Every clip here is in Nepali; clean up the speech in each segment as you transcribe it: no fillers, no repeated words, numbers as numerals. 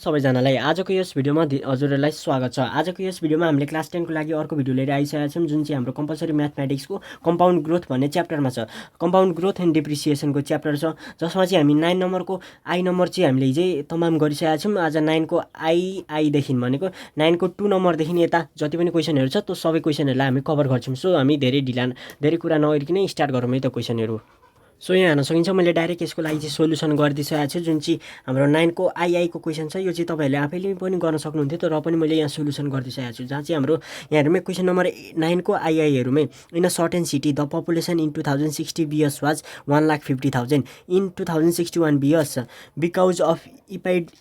सबैजनालाई आजको यस भिडियोमा हजुरहरूलाई स्वागत छ। आजको यस भिडियोमा हामीले क्लास 10 को लागि अर्को भिडियो लिएर आइसकेका छौँ, जुन चाहिँ हाम्रो कम्पल्सरी म्याथमेटिक्सको कम्पाउन्ड ग्रोथ भन्ने च्याप्टरमा छ। कम्पाउन्ड ग्रोथ एन्ड डिप्रिसिएसनको च्याप्टर छ, जसमा चाहिँ हामी 9 नम्बरको आई नम्बर चाहिँ हामीले हिजै तमाम गरिसकेका छौँ। आज 9 को आईदेखि भनेको 9 को 2 नम्बरदेखि यता जति पनि क्वेसनहरू छ त्यो सबै क्वेसनहरूलाई हामी कभर गर्छौँ। सो हामी धेरै कुरा नगरिकन स्टार्ट गरौँ है त क्वेसनहरू। सो यहाँ हेर्न सकिन्छ मैले डाइरेक्ट यसको लागि चाहिँ सोल्युसन गरिदिइसकेको छु, जुन चाहिँ हाम्रो 9 को आईको क्वेसन छ। यो चाहिँ तपाईँहरूले आफैले पनि गर्न सक्नुहुन्थ्यो, तर पनि मैले यहाँ सोल्युसन गरिदिइसकेको छु, जहाँ चाहिँ हाम्रो यहाँहरूमै क्वेसन नम्बर 9 को आईहरूमै in a certain city the population in 2060 BS was 1,50,000 in 2061 BS because of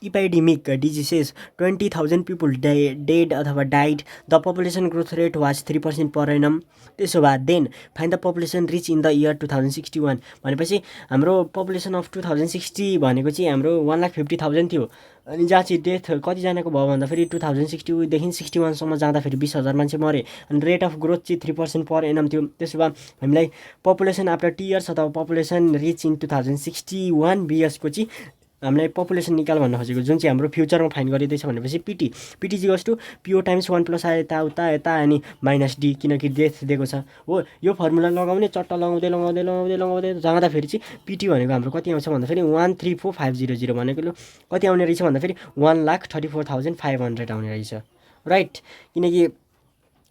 epidemic diseases 20,000 people dead अथवा died the population growth rate was 3% per annum. त्यसो भए then find the population reach in the year 2061 भनेपछि हाम्रो पपुलेसन अफ 2060 भनेको चाहिँ हाम्रो 1,50,000 थियो। अनि जहाँ चाहिँ डेथ कतिजनाको भयो भन्दाखेरि 2060देखि 61सम्म जाँदाखेरि 20,000 मान्छे मरे। अनि रेट अफ ग्रोथ चाहिँ 3% पर एनम थियो। त्यसो भए हामीलाई पपुलेसन आफ्टर 2 इयर्स अथवा पपुलेसन रिच इन 2061 BSको चाहिँ हामीलाई पपुलेसन निकाल भन्न खोजेको, जुन चाहिँ हाम्रो फ्युचरमा फाइन गरिँदैछ भनेपछि पिटी जिगस टु पिओ टाइम्स 1 प्लस यता अनि माइनस डी, किनकि डेथ दिएको छ हो। यो फर्मुला लगाउने चट्टा लगाउँदै जाँदाखेरि चाहिँ पिटी भनेको हाम्रो कति आउँछ भन्दाखेरि 134,500 भनेको कति आउने रहेछ भन्दाखेरि 1,34,500 आउने रहेछ, राइट। किनकि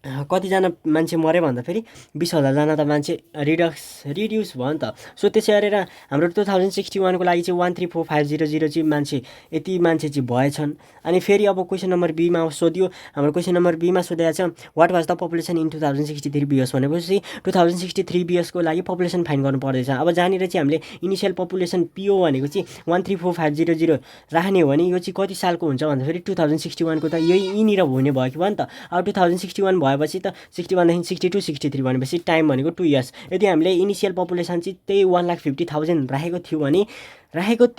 कतिजना मान्छे मऱ्यो भन्दाखेरि 20,000जना त मान्छे रिड्युस भयो नि त। सो त्यसै गरेर हाम्रो 2061को लागि चाहिँ 134,500 चाहिँ मान्छे यति मान्छे चाहिँ भएछन्। अनि फेरि अब क्वेसन नम्बर बीमा सोध्यो, हाम्रो क्वेसन नम्बर बीमा सोधेको छ what was the population in 2063 BS भनेपछि 2063 BSको लागि पपुलेसन फाइन गर्नु पर्दैछ। अब जहाँनिर चाहिँ हामीले इनिसियल पपुलेसन पिओ भनेको चाहिँ 134,500 राख्ने हो भने यो चाहिँ कति सालको हुन्छ भन्दाखेरि 2061को त यही यिनीर हुने भयो कि भयो नि त। अब 2061 भएपछि त 61देखि 62 63 भनेपछि टाइम भनेको 2 इयर्स। यदि हामीले इनिसियल पपुलेसन चाहिँ त्यही 1,50,000 राखेको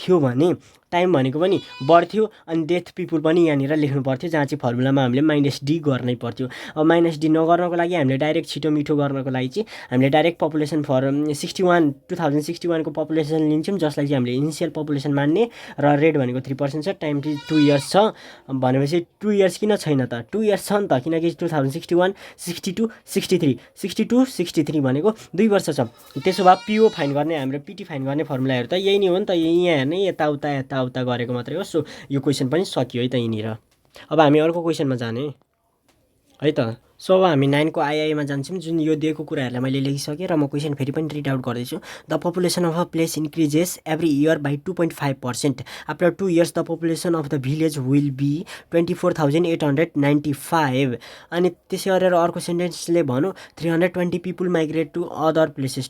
थियो भने टाइम भनेको पनि बढ्थ्यो अनि डेथ पिपुल पनि यहाँनिर लेख्नु पर्थ्यो, जहाँ चाहिँ फर्मुलामा हामीले माइनस डी गर्नै पर्थ्यो। अब माइनस डी नगर्नको लागि हामीले डाइरेक्ट छिटो मिठो गर्नको लागि चाहिँ हामीले डाइरेक्ट पपुलेसन फर 2061को पपुलेसन लिन्छौँ, जसलाई चाहिँ हामीले इनिसियल पपुलेसन मान्ने र रेट भनेको 3% छ, टाइम चाहिँ 2 इयर्स छ भनेपछि 2 इयर्स किन छैन त, 2 इयर्स छ नि त, किनकि 2061 62 63 भनेको 2 वर्ष छ। त्यसो भए पिओ फाइन गर्ने हाम्रो पिटी फाइन गर्ने फर्मुलाहरू त यही नै हो नि त, यहाँ हेर्ने यताउता गरेको मात्रै हो। सो यो क्वेसन पनि सकियो है त यिनीर। अब हामी अर्को क्वेसनमा जाने है त। सो अब हामी 9 को आईमा जान्छौँ, जुन यो दिएको कुराहरूलाई मैले लेखिसकेँ र म क्वेसन फेरि पनि रिड आउट गर्दैछु। The population of a place increases every year by 2.5%। After 2 years the population of the village will be 24,895। अनि त्यसै गरेर अर्को सेन्टेन्सले भनौँ 320 people migrate to other places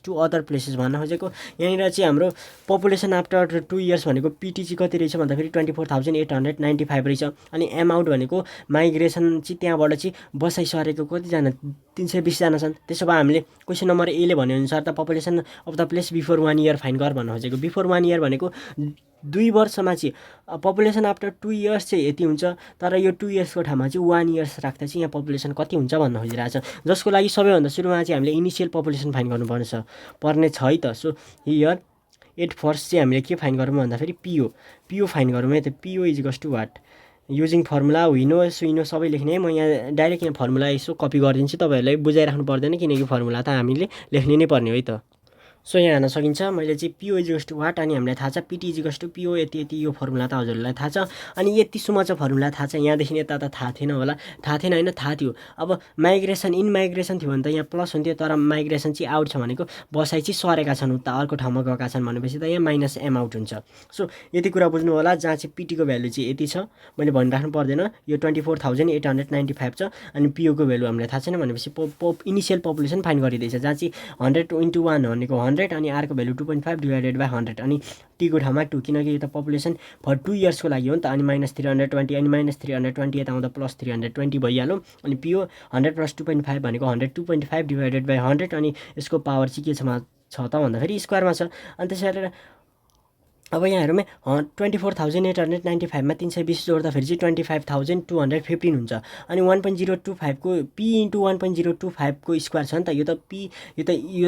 भन्न खोजेको। यहाँनिर चाहिँ हाम्रो पपुलेसन आफ्टर 2 इयर्स भनेको पिटी चाहिँ कति रहेछ भन्दाखेरि 24,895 रहेछ। अनि एमाउन्ट भनेको माइग्रेसन चाहिँ त्यहाँबाट चाहिँ बसाइसरेको कतिजना 320जना छन्। त्यसो भए हामीले क्वेसन नम्बर एले भनेअनुसार त population of the place before 1 year fine गर भन्न खोजेको। बिफोर 1 इयर भनेको 2 वर्षमा चाहिँ पपुलेसन आफ्टर 2 इयर्स चाहिँ यति हुन्छ, तर यो 2 इयर्सको ठाउँमा चाहिँ 1 इयर्स राख्दा चाहिँ यहाँ पपुलेसन कति हुन्छ भन्न खोजिरहेछ, जसको लागि सबैभन्दा सुरुमा चाहिँ हामीले इनिसियल पपुलेसन फाइन गर्नुपर्ने छ है त। सो हियर एट फर्स्ट चाहिँ हामीले के फाइन गरौँ भन्दाखेरि पिओ फाइन गरौँ है त। P O is equals to what using formula विनो सबै लेख्ने है। म यहाँ डाइरेक्ट यहाँ फर्मुला यसो कपी गरिदिन्छु, तपाईँहरूलाई बुझाइराख्नु पर्दैन, किनकि फर्मुला त हामीले लेख्ने नै पर्ने हो है त। सो यहाँ हेर्न सकिन्छ मैले चाहिँ पिओ इजिकल्स टु वाट, अनि हामीलाई थाहा छ पिटी इजिकल्स टु पिओ यति यो फर्मुला त हजुरहरूलाई थाहा छ। अनि यतिसम्म चाहिँ फर्मुला थाहा छ, यहाँदेखि यता त थाहा थिएन होला, थाहा थिएन होइन थाहा थियो। अब माइग्रेसन थियो भने त यहाँ प्लस हुन्थ्यो, तर माइग्रेसन चाहिँ आउट छ भनेको बसाइ चाहिँ सरेका छन् उता अर्को ठाउँमा गएका छन् भनेपछि त यहाँ माइनस एम आउट हुन्छ। सो यति कुरा बुझ्नु होला, जहाँ चाहिँ पिटीको भ्यालु चाहिँ यति छ, मैले भनिराख्नु पर्दैन, यो 24,895 छ। अनि पिओको भ्यालु हामीलाई थाहा छैन भनेपछि इनिसियल पपुलेसन फाइन गरिँदैछ, जहाँ चाहिँ 100 into 1 भनेको 100 अनि आरको भ्यालु 2.5 डिभाइडेड बाई 100 अनि टीको ठाउँमा 2, किनकि यो त पपुलेसन फर 2 इयर्सको लागि हो नि त। अनि माइनस 320 अनि माइनस 320 यता आउँदा प्लस 320 भइहाल्यो। अनि पिओ 100 प्लस 2.5 भनेको 100 2.5 डिभाइडेड बाई 100 अनि यसको पावर चाहिँ के छ त भन्दाखेरि स्क्वायरमा छ। अनि त्यसै गरेर अब यहाँ हेरौँ 24,895मा 320 जोड्दाखेरि चाहिँ 25,215 हुन्छ। अनि 1.025को पी इन्टु 1.025को स्क्वायर छ नि त, यो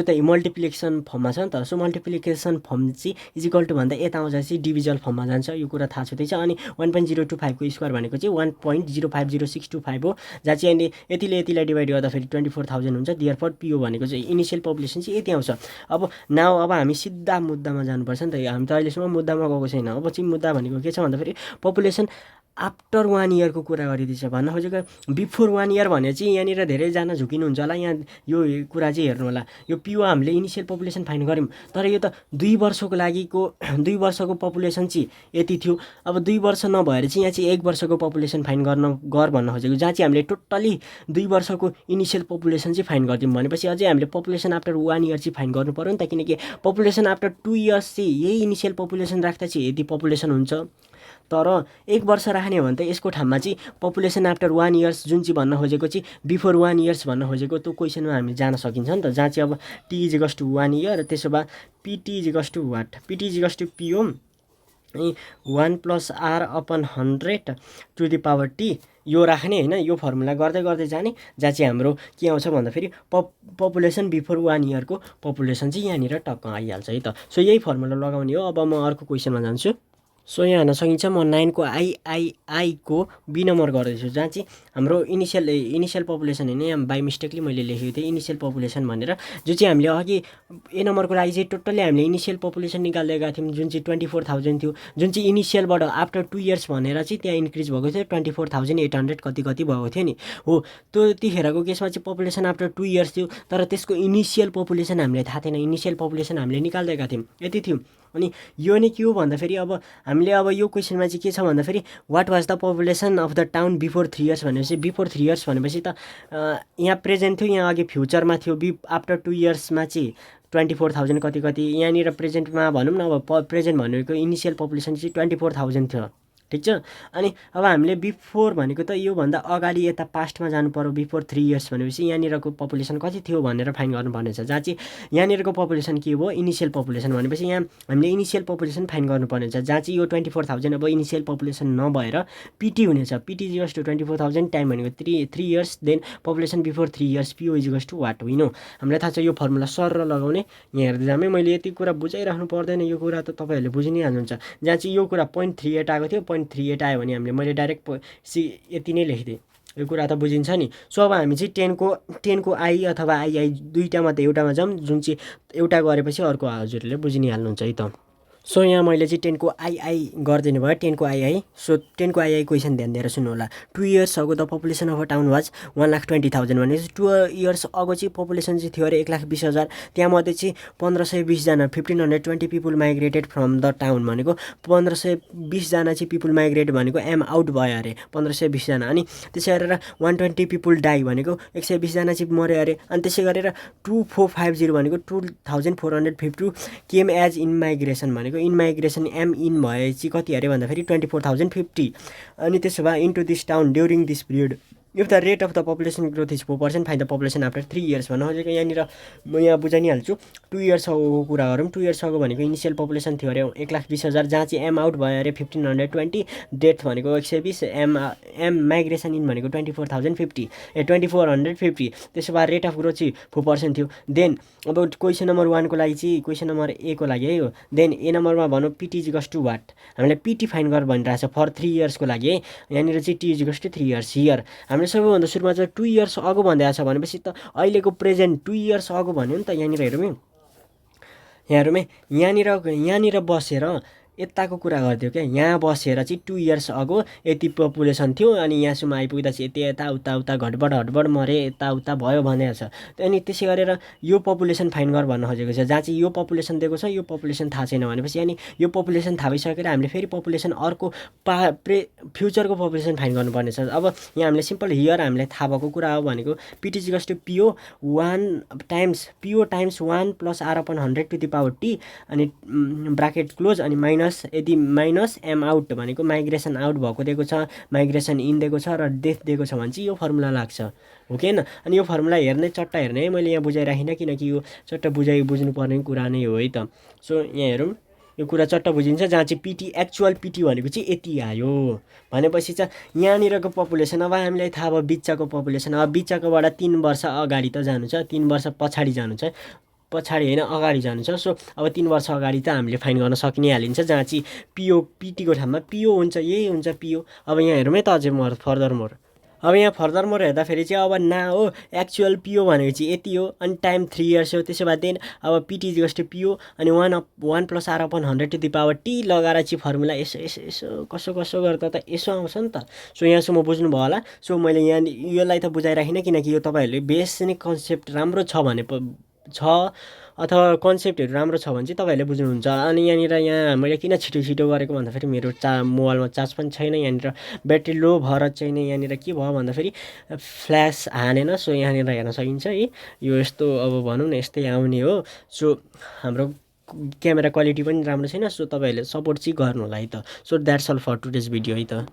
त मल्टिप्लिकेसन फर्ममा छ नि त। सो मल्टिप्लिकेसन फर्म चाहिँ इजिकल टु भन्दा यता आउँदा चाहिँ डिभिजल फर्ममा जान्छ, यो कुरा थाहा छँदैछ। अनि 1.025को स्क्वायर भनेको चाहिँ 1.050625 हो, जहाँ चाहिँ अहिले यतिलाई डिभाइड गर्दाखेरि 24,000 हुन्छ। देयरफोर पिओ भनेको चाहिँ इनिसियल पपुलेसन चाहिँ यति आउँछ। अब हामी सिधा मुद्दामा जानुपर्छ नि त। हामी त अहिलेसम्म मुद्दामा गएको छैन। अब चाहिँ मुद्दा भनेको के छ भन्दाखेरि पपुलेसन आफ्टर 1 इयरको कुरा गरिदिन्छ। भन्न खोजेको बिफोर 1 इयर भने चाहिँ यहाँनिर धेरैजना झुकिनुहुन्छ होला। यहाँ यो कुरा चाहिँ हेर्नु होला। यो पिओ हामीले इनिसियल पपुलेसन फाइन्ड गऱ्यौँ, तर यो त 2 वर्षको लागिको 2 वर्षको पपुलेसन चाहिँ यति थियो। अब 2 वर्ष नभएर चाहिँ यहाँ चाहिँ 1 वर्षको पपुलेसन फाइन्ड भन्न खोजेको, जहाँ चाहिँ हामीले टोटल्ली 2 वर्षको इनिसियल पपुलेसन चाहिँ फाइन्ड गरिदिउँ भनेपछि अझै हामीले पपुलेसन आफ्टर 1 इयर चाहिँ फाइन्ड गर्नु पऱ्यो नि त, किनकि पपुलेसन आफ्टर 2 इयर्स चाहिँ यही इनिसियल पपुलेसन राख्दा चाहिँ यति पपुलेसन हुन्छ। तर 1 वर्ष राख्ने हो भने त यसको ठाउँमा चाहिँ पपुलेसन आफ्टर 1 इयर्स जुन चाहिँ भन्न खोजेको चाहिँ बिफोर 1 इयर्स भन्न खोजेको त्यो क्वेसनमा हामी जान सकिन्छ नि त, जहाँ चाहिँ अब टी इजिकल्स टु 1 इयर, त्यसो भए PT equals to what, PT equals to PO 1 + r/100 to the power T, यो राख्ने होइन। यो फर्मुला गर्दै जाने, जहाँ चाहिँ हाम्रो के आउँछ भन्दाखेरि पपुलेसन बिफोर 1 इयरको पपुलेसन चाहिँ यहाँनिर टक्क आइहाल्छ है त। सो यही फर्मुला लगाउने हो। अब म अर्को क्वेसनमा जान्छु। सो यहाँ हेर्न सकिन्छ म 9 को आईको बी नम्बर गर्दैछु, जहाँ चाहिँ हाम्रो इनिसियल पपुलेसन होइन, यहाँ बाई मिस्टेकली मैले लेखेको थिएँ इनिसियल पपुलेसन भनेर, जो चाहिँ हामीले अघि ए नम्बरको लागि चाहिँ टोटल्ली हामीले इनिसियल पपुलेसन निकाल्दै गएको थियौँ, जुन चाहिँ 24,000 थियो, जुन चाहिँ इनिसियलबाट आफ्टर 2 इयर्स भनेर चाहिँ त्यहाँ इन्क्रिज भएको थियो 24,800 कति भएको थियो नि हो। त्यतिखेरको केसमा चाहिँ पपुलेसन आफ्टर 2 इयर्स थियो, तर त्यसको इनिसियल पपुलेसन हामीले थाहा थिएन। इनिसियल पपुलेसन हामीले निकाल्दै गएको थियौँ, यति थियो। अनि यो नै के हो भन्दाखेरि अब हामीले अब यो क्वेसनमा चाहिँ के छ भन्दाखेरि what was the population of the town before 3 years भनेपछि, बिफोर 3 इयर्स भनेपछि त यहाँ प्रेजेन्ट थियो, यहाँ अघि फ्युचरमा थियो। आफ्टर 2 इयर्समा चाहिँ 24,000 कति, यहाँनिर प्रेजेन्टमा भनौँ न। अब प्रेजेन्ट भनेको इनिसियल पपुलेसन चाहिँ 24,000 थियो, ठिक छ। अनि अब हामीले बिफोर भनेको त योभन्दा अगाडि यता पास्टमा जानु पर्यो। बिफोर 3 इयर्स भनेपछि यहाँनिरको पपुलेसन कति थियो भनेर फाइन्ड गर्नुपर्ने छ, जहाँ चाहिँ यहाँनिरको पपुलेसन के हो इनिसियल पपुलेसन भनेपछि यहाँ हामीले इनिसियल पपुलेसन फाइन्ड गर्नुपर्ने छ, जहाँ चाहिँ यो 24,000 अब इनिसियल पपुलेसन नभएर पिटी हुनेछ। पिटी इजिकल्स टु 24,000 टाइम भनेको 3 years, then population before 3 years PO equals to what होइन। हामीलाई थाहा छ यो फर्मुला सर लगाउने। यहाँ हेर्दै जामे मैले यति कुरा बुझाइराख्नु पर्दैन, यो कुरा त तपाईँहरूले बुझि नै हाल्नुहुन्छ। जहाँ चाहिँ यो कुरा 0.38 आएको थियो, 0.38 आयो भने हामीले मैले डाइरेक्ट यति नै लेखिदिएँ, यो कुरा त बुझिन्छ नि। सो अब हामी चाहिँ 10 को आई अथवा आइआई दुईवटामा त एउटामा जाउँ, जुन चाहिँ एउटा गरेपछि अर्को हजुरले बुझि नै हाल्नुहुन्छ है त। सो यहाँ मैले चाहिँ 10 को आइआई गरिदिनु भयो, 10 को आइआई। सो 10 को आइआई क्वेसन ध्यान दिएर सुन्नु होला। 2 years ago the population of a town was 1,20,000 भनेपछि 2 इयर्स अगो चाहिँ पपुलेसन चाहिँ थियो अरे 1,20,000। त्यहाँमध्ये चाहिँ 1,520जना 1,520 people migrated from the town भनेको 1,520जना चाहिँ पिपुल माइग्रेट भनेको एम आउट भयो अरे 1,520जना। अनि त्यसै गरेर 120 पिपुल डाई भनेको 120जना चाहिँ मऱ्यो अरे। अनि त्यसै गरेर 2,450 भनेको 2,450 केम एज इन माइग्रेसन भनेको इन माइग्रेसन एम इन भएपछि कति अरे भन्दाखेरि 24,050। अनि त्यसो भए into this town during this period if the rate of the population growth is 4% find the population after 3 years भन्नु खोजेको। यहाँनिर म यहाँ बुझाइ नै हाल्छु। 2 इयर्स अगोको कुरा गरौँ। 2 इयर्स अगो भनेको इनिसियल पपुलेसन थियो अरे 1,20,000, जहाँ चाहिँ एम आउट भयो अरे 1,520, डेथ भनेको 120, एम माइग्रेसन इन भनेको 24,050 त्यसो भए रेट अफ ग्रोथ चाहिँ 4% थियो। देन अब क्वेसन नम्बर 1 को लागि चाहिँ क्वेसन नम्बर ए को लागि है हो। देन ए नम्बरमा भनौँ पिटी इजिकल्स टु वाट, हामीलाई पिटी फाइन्ड गर भनिरहेको छ फर 3 इयर्सको लागि है। यहाँनिर चाहिँ T equals to 3 years here हामीले सबैभन्दा सुरुमा चाहिँ 2 इयर्स अगो भनिरहेको छ भनेपछि त अहिलेको प्रेजेन्ट 2 इयर्स अगो भन्यो नि त। यहाँनिर हेरौँ यहाँनिर बसेर यताको कुरा गरिदियो क्या। यहाँ बसेर चाहिँ 2 इयर्स अगो यति पपुलेसन थियो, अनि यहाँसम्म आइपुग्दा चाहिँ यति यता घटबड मरे यताउता भयो भनेको छ। अनि त्यसै गरेर यो पपुलेसन फाइन्ड गर भन्न खोजेको छ, जहाँ चाहिँ यो पपुलेसन दिएको छ, यो पपुलेसन थाहा छैन भनेपछि अनि यो पपुलेसन थाहा भइसकेर हामीले फेरि पपुलेसन अर्को फ्युचरको पपुलेसन फाइन्ड गर्नुपर्ने छ। अब यहाँ हामीले सिम्पल हियर हामीलाई थाहा भएको कुरा हो भनेको PT equals to PO 1 times 1 + r/100 to the power T, अनि ब्राकेट क्लोज, अनि यदि माइनस एम आउट भनेको माइग्रेसन आउट भएको दिएको छ, माइग्रेसन इन दिएको छ र डेथ दिएको छ भने चाहिँ यो फर्मुला लाग्छ हो कि होइन। अनि यो फर्मुला चट्टा हेर्ने है मैले यहाँ बुझाइराखिनँ, किनकि यो चट्टा बुझ्नुपर्ने कुरा नै हो है त। सो यहाँ हेरौँ यो कुरा चट्ट बुझिन्छ, जहाँ चाहिँ पिटी एक्चुअल पिटी भनेको चाहिँ यति आयो भनेपछि चाहिँ यहाँनिरको पपुलेसन अब हामीलाई थाहा भयो बिच्चाको पपुलेसन। अब बिच्चाकोबाट 3 वर्ष अगाडि त जानु छ, 3 वर्ष पछाडि जानु छ, पछाडि होइन अगाडि जानु छ। सो अब 3 वर्ष अगाडि त हामीले फाइन गर्न सकि नै हालिन्छ, जहाँ चाहिँ पिओ पिटीको ठाउँमा पिओ हुन्छ, यही हुन्छ पिओ। अब यहाँ हेरौँ है त अझै मोर फर्दर मोर। अब यहाँ फर्दर मोर हेर्दाखेरि चाहिँ अब ना हो एक्चुअल पिओ भनेको चाहिँ यति हो, अनि टाइम 3 इयर्स हो। त्यसो भए देन अब पिटी इक्वल्स टु पिओ अनि 1 + r/100 लगाएर चाहिँ फर्मुला यसो यसो यसो कसो कसो गर्दा त यसो आउँछ नि त। सो यहाँसम्म बुझ्नुभयो होला। सो मैले यहाँ यसलाई त बुझाइराखिनँ, किनकि यो तपाईँहरूले बेसिक कन्सेप्ट राम्रो छ भने छ अथवा कन्सेप्टहरू राम्रो छ भने चाहिँ तपाईँहरूले बुझ्नुहुन्छ। अनि यहाँ मैले किन छिटो छिटो गरेको भन्दाखेरि मेरो मोबाइलमा चार्ज पनि छैन, यहाँनिर ब्याट्री लो भएर चाहिँ नि यहाँनिर के भयो भन्दाखेरि फ्ल्यास हानेन। सो यहाँनिर हेर्न सकिन्छ है, यो यस्तो अब भनौँ न यस्तै आउने हो। सो हाम्रो क्यामेरा क्वालिटी पनि राम्रो छैन, सो तपाईँहरूले सपोर्ट चाहिँ गर्नु होला है त। So that's all for today's video है त।